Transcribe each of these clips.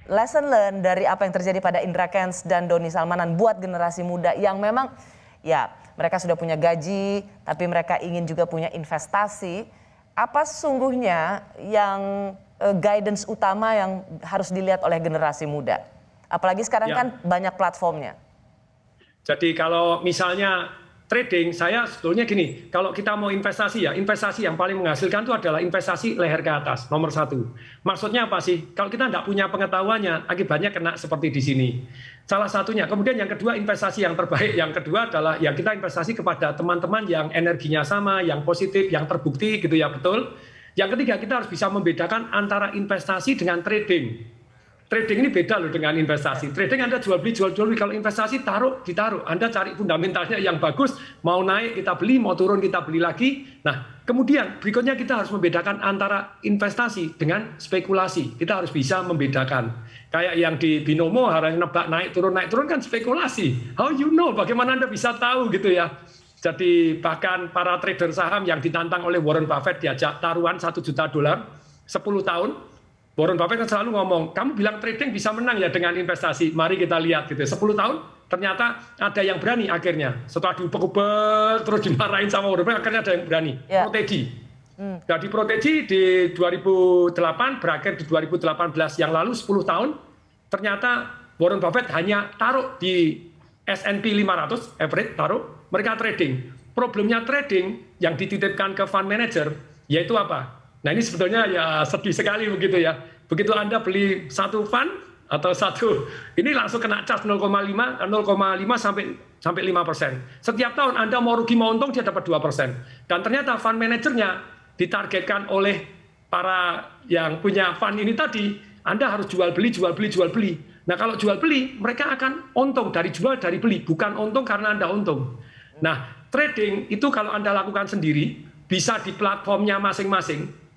lesson learn dari apa yang terjadi pada Indra Kents dan Doni Salmanan buat generasi muda yang memang ya mereka sudah punya gaji tapi mereka ingin juga punya investasi. Apa sesungguhnya yang guidance utama yang harus dilihat oleh generasi muda? Apalagi sekarang kan banyak platformnya. Jadi kalau misalnya trading, saya sebetulnya gini, kalau kita mau investasi ya, investasi yang paling menghasilkan itu adalah investasi leher ke atas, nomor satu. Maksudnya apa sih? Kalau kita tidak punya pengetahuannya, akibatnya kena seperti di sini. Salah satunya. Kemudian yang kedua, investasi yang terbaik. Yang kedua adalah ya kita investasi kepada teman-teman yang energinya sama, yang positif, yang terbukti gitu ya, betul. Yang ketiga, kita harus bisa membedakan antara investasi dengan trading. Trading ini beda loh dengan investasi. Trading Anda jual beli. Kalau investasi ditaruh. Anda cari fundamentalnya yang bagus, mau naik kita beli, mau turun kita beli lagi. Nah, kemudian berikutnya kita harus membedakan antara investasi dengan spekulasi. Kita harus bisa membedakan. Kayak yang di binomo harganya nebak naik turun kan spekulasi. How you know? Bagaimana Anda bisa tahu gitu ya? Jadi bahkan para trader saham yang ditantang oleh Warren Buffett diajak taruhan $1 juta 10 tahun. Warren Buffett kan selalu ngomong, kamu bilang trading bisa menang ya dengan investasi. Mari kita lihat gitu. 10 tahun ternyata ada yang berani akhirnya. Setelah diuber-uber terus dimarahin sama Warren Buffett, akhirnya ada yang berani. Protegi. Jadi protegi di 2008 berakhir di 2018 yang lalu 10 tahun. Ternyata Warren Buffett hanya taruh di S&P 500 average taruh. Mereka trading. Problemnya trading yang dititipkan ke fund manager yaitu apa? Nah ini sebetulnya ya sedih sekali begitu ya. Begitu Anda beli satu fund atau ini langsung kena charge 0,5 sampai 5%. Setiap tahun Anda mau rugi mau untung dia dapat 2%. Dan ternyata fund manajernya ditargetkan oleh para yang punya fund ini tadi, Anda harus jual beli. Nah kalau jual beli mereka akan untung dari jual dari beli, bukan untung karena Anda untung. Nah trading itu kalau Anda lakukan sendiri bisa di platformnya masing-masing.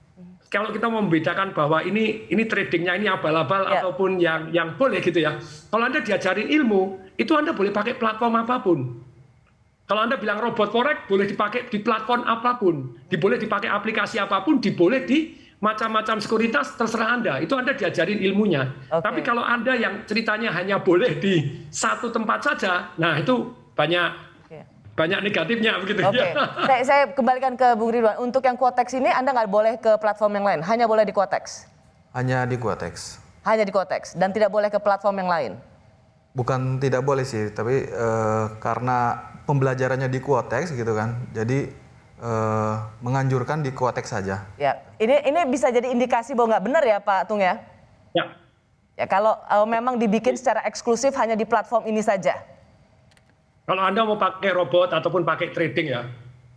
Kalau kita mau membedakan bahwa ini tradingnya ini abal-abal ataupun yang boleh gitu ya. Kalau Anda diajarin ilmu, itu Anda boleh pakai platform apapun. Kalau Anda bilang robot forex boleh dipakai di platform apapun, boleh dipakai aplikasi apapun, boleh di macam-macam sekuritas terserah Anda. Itu Anda diajarin ilmunya. Tapi kalau Anda yang ceritanya hanya boleh di satu tempat saja, nah itu banyak negatifnya begitu ya. Saya kembalikan ke Bung Ridwan. Untuk yang Quotex ini Anda nggak boleh ke platform yang lain, hanya boleh di Quotex. Hanya di Quotex. Hanya di Quotex dan tidak boleh ke platform yang lain. Bukan tidak boleh sih, tapi karena pembelajarannya di Quotex gitu kan, jadi menganjurkan di Quotex saja. Ya, ini bisa jadi indikasi bahwa nggak benar ya Pak Tung ya? Ya. Ya kalau memang dibikin secara eksklusif hanya di platform ini saja. Kalau Anda mau pakai robot ataupun pakai trading ya,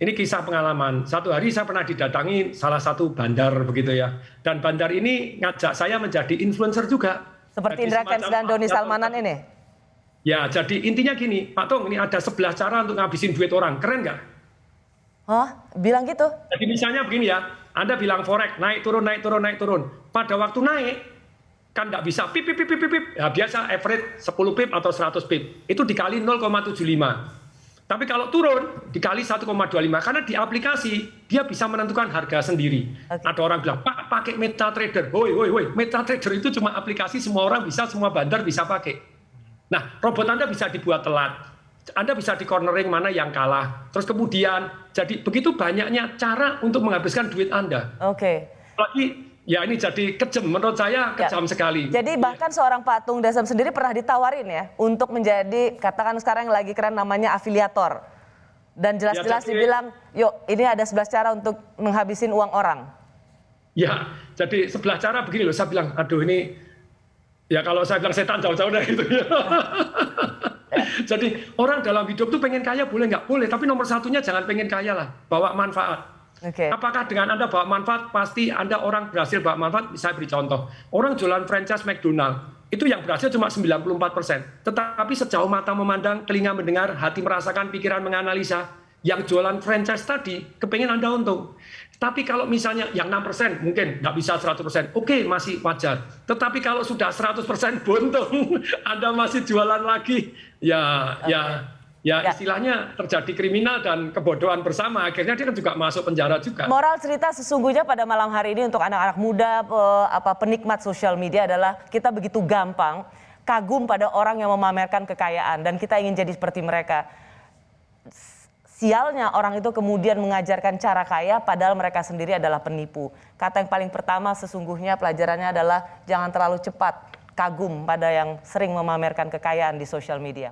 ini kisah pengalaman. Satu hari saya pernah didatangi salah satu bandar begitu ya. Dan bandar ini ngajak saya menjadi influencer juga. Seperti Indra Kents dan Doni Salmanan ini? Ya, jadi intinya gini, Pak Tung, ini ada 11 cara untuk ngabisin duit orang. Keren nggak? Hah? Bilang gitu? Jadi misalnya begini ya, Anda bilang forex, naik turun. Pada waktu naik, kan nggak bisa pip. Ya, biasa average 10 pip atau 100 pip. Itu dikali 0,75. Tapi kalau turun, dikali 1,25. Karena di aplikasi, dia bisa menentukan harga sendiri. Ada orang bilang, Pak, pakai MetaTrader. Woi, MetaTrader itu cuma aplikasi, semua orang bisa, semua bandar bisa pakai. Nah, robot Anda bisa dibuat telat. Anda bisa di cornering mana yang kalah. Terus kemudian, jadi begitu banyaknya cara untuk menghabiskan duit Anda. Lagi, ya ini jadi kejam, menurut saya kejam sekali. Jadi bahkan seorang Pak Tung Desem sendiri pernah ditawarin ya untuk menjadi, katakan sekarang yang lagi keren namanya afiliator. Dan jelas-jelas dibilang, yuk ini ada 11 cara untuk menghabisin uang orang. Ya, jadi 11 cara begini loh, saya bilang, aduh ini, ya kalau saya bilang setan jauh-jauh dari itu ya. Jadi orang dalam hidup tuh pengen kaya boleh nggak? Boleh, tapi nomor satunya jangan pengen kaya lah, bawa manfaat. Apakah dengan Anda bawa manfaat, pasti Anda orang berhasil bawa manfaat. Saya beri contoh, orang jualan franchise McDonald, itu yang berhasil cuma 94%. Tetapi sejauh mata memandang, telinga mendengar, hati merasakan, pikiran menganalisa, yang jualan franchise tadi, kepengen Anda untung. Tapi kalau misalnya yang 6% mungkin nggak bisa 100%, oke, masih wajar. Tetapi kalau sudah 100% buntung, Anda masih jualan lagi, ya ya istilahnya terjadi kriminal dan kebodohan bersama, akhirnya dia kan juga masuk penjara juga. Moral cerita sesungguhnya pada malam hari ini untuk anak-anak muda, penikmat sosial media adalah kita begitu gampang kagum pada orang yang memamerkan kekayaan dan kita ingin jadi seperti mereka. Sialnya orang itu kemudian mengajarkan cara kaya padahal mereka sendiri adalah penipu. Kata yang paling pertama sesungguhnya pelajarannya adalah jangan terlalu cepat kagum pada yang sering memamerkan kekayaan di sosial media.